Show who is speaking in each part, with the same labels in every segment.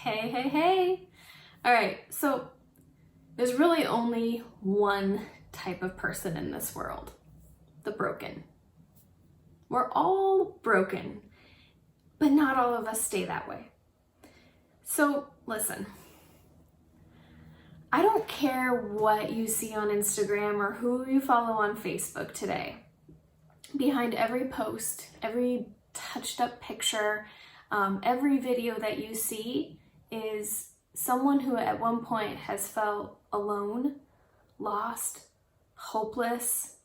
Speaker 1: Hey, hey, hey. All right, so there's really only one type of person in this world, the broken. We're all broken, but not all of us stay that way. So listen, I don't care what you see on Instagram or who you follow on Facebook today. Behind every post, every touched up picture, every video that you see is someone who at one point has felt alone, lost, hopeless.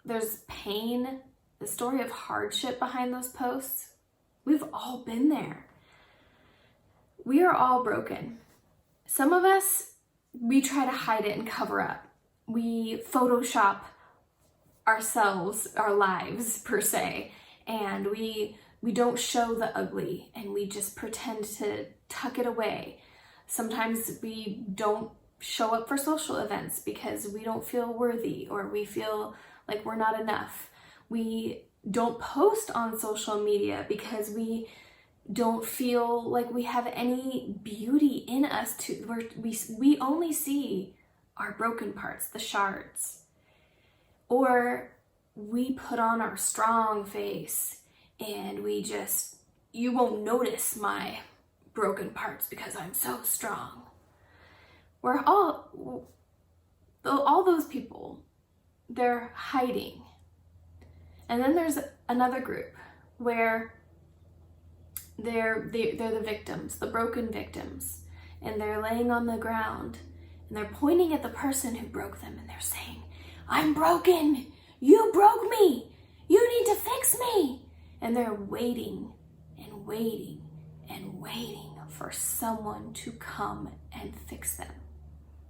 Speaker 1: There's pain, the story of hardship behind those posts. We've all been there. We are all broken. Some of us, we try to hide it and cover up. We Photoshop ourselves, our lives per se, and we don't show the ugly and we just pretend to tuck it away. Sometimes we don't show up for social events because we don't feel worthy or we feel like we're not enough. We don't post on social media because we don't feel like we have any beauty in us we only see our broken parts, the shards. Or we put on our strong face and you won't notice my broken parts because I'm so strong. We're all those people, they're hiding. And then there's another group where they're the victims, the broken victims, and they're laying on the ground and they're pointing at the person who broke them and they're saying, "I'm broken, you broke me, you need to fix me." And they're waiting and waiting and waiting for someone to come and fix them.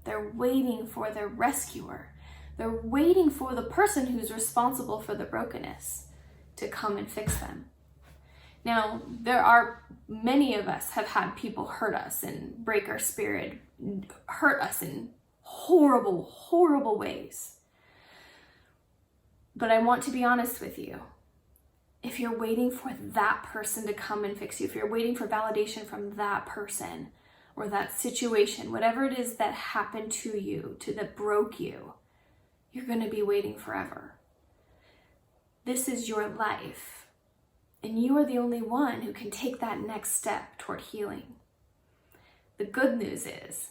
Speaker 1: They're waiting for their rescuer. They're waiting for the person who's responsible for the brokenness to come and fix them. Now, many of us have had people hurt us and break our spirit, hurt us in horrible, horrible ways. But I want to be honest with you. If you're waiting for that person to come and fix you, if you're waiting for validation from that person or that situation, whatever it is that happened to you, that broke you, you're going to be waiting forever. This is your life, and you are the only one who can take that next step toward healing. The good news is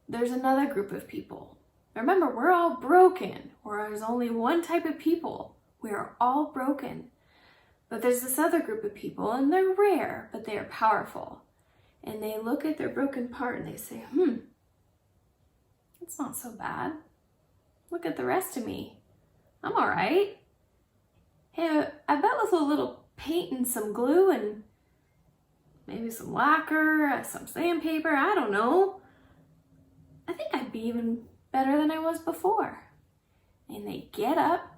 Speaker 1: there's another group of people. Remember, we're all broken, or there's only one type of people. We are all broken. But there's this other group of people, and they're rare, but they are powerful. And they look at their broken part and they say, it's not so bad. Look at the rest of me. I'm all right. Hey, I bet with a little paint and some glue and maybe some lacquer, some sandpaper, I don't know, I think I'd be even better than I was before. And they get up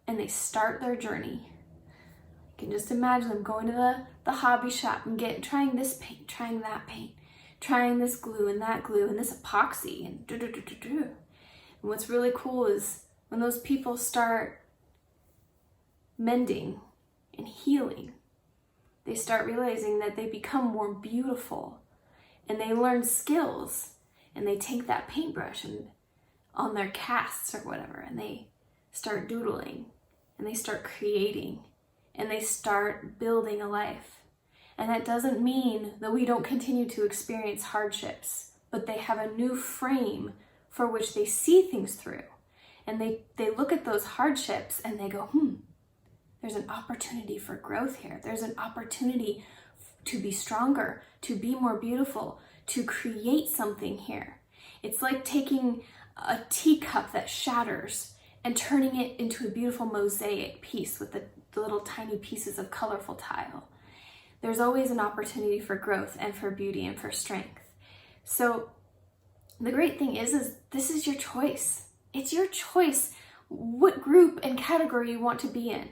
Speaker 1: and they start their journey. You can just imagine them going to the hobby shop and trying this paint, trying that paint, trying this glue and this epoxy and do. And what's really cool is when those people start mending and healing, they start realizing that they become more beautiful and they learn skills and they take that paintbrush and on their casts or whatever and they start doodling and they start creating and they start building a life. And that doesn't mean that we don't continue to experience hardships, but they have a new frame for which they see things through. And they look at those hardships and they go, there's an opportunity for growth here. There's an opportunity to be stronger, to be more beautiful, to create something here. It's like taking a teacup that shatters and turning it into a beautiful mosaic piece with the little tiny pieces of colorful tile. There's always an opportunity for growth and for beauty and for strength. So the great thing is this is your choice. It's your choice what group and category you want to be in.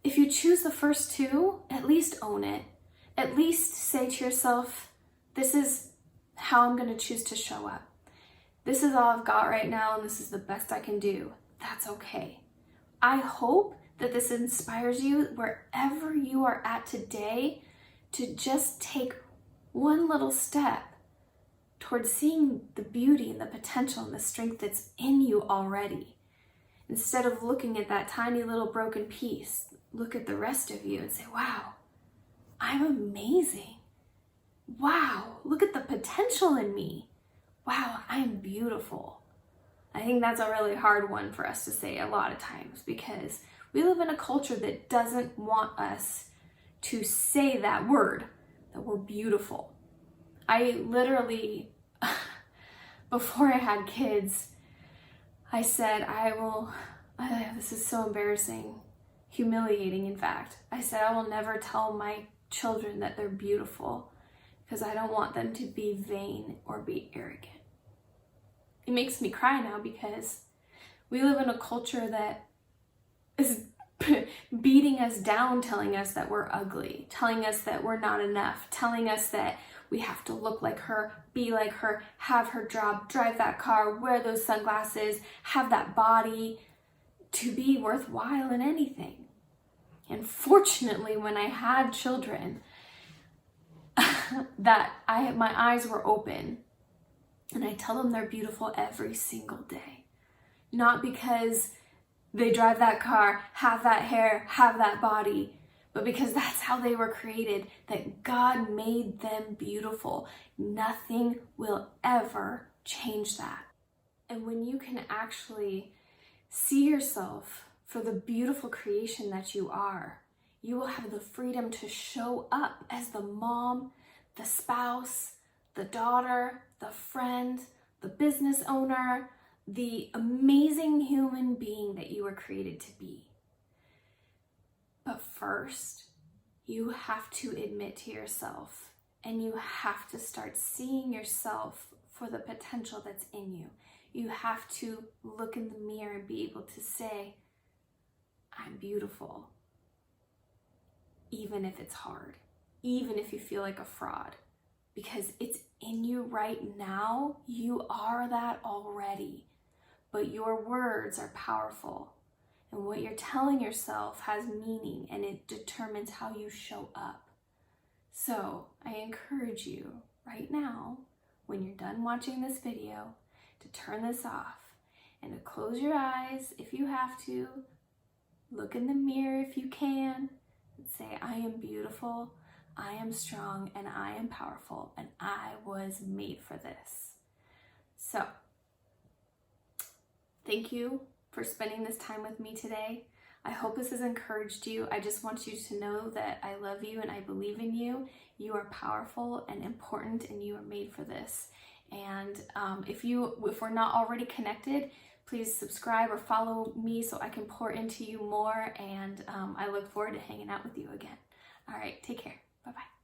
Speaker 1: If you choose the first two, at least own it. At least say to yourself, this is how I'm going to choose to show up. This is all I've got right now and this is the best I can do. That's okay. I hope that this inspires you wherever you are at today to just take one little step towards seeing the beauty and the potential and the strength that's in you already. Instead of looking at that tiny little broken piece, look at the rest of you and say, wow, I'm amazing. Wow, look at the potential in me. Wow, I'm beautiful. I think that's a really hard one for us to say a lot of times because we live in a culture that doesn't want us to say that word, that we're beautiful. I literally, before I had kids, I said, this is so embarrassing, humiliating in fact. I said, I will never tell my children that they're beautiful because I don't want them to be vain or be arrogant. It makes me cry now because we live in a culture that is beating us down, telling us that we're ugly, telling us that we're not enough, telling us that we have to look like her, be like her, have her job, drive that car, wear those sunglasses, have that body to be worthwhile in anything. And fortunately, when I had children, my eyes were open. And I tell them they're beautiful every single day. Not because they drive that car, have that hair, have that body, but because that's how they were created, that God made them beautiful. Nothing will ever change that. And when you can actually see yourself for the beautiful creation that you are, you will have the freedom to show up as the mom, the spouse, the daughter, the friend, the business owner, the amazing human being that you were created to be. But first, you have to admit to yourself and you have to start seeing yourself for the potential that's in you. You have to look in the mirror and be able to say, I'm beautiful. Even if it's hard, even if you feel like a fraud. Because it's in you right now. You are that already. But your words are powerful. And what you're telling yourself has meaning and it determines how you show up. So I encourage you right now, when you're done watching this video, to turn this off and to close your eyes if you have to. Look in the mirror if you can and say, I am beautiful. I am strong and I am powerful and I was made for this. So, thank you for spending this time with me today. I hope this has encouraged you. I just want you to know that I love you and I believe in you. You are powerful and important and you are made for this. And if we're not already connected, please subscribe or follow me so I can pour into you more. And I look forward to hanging out with you again. All right, take care. Bye-bye.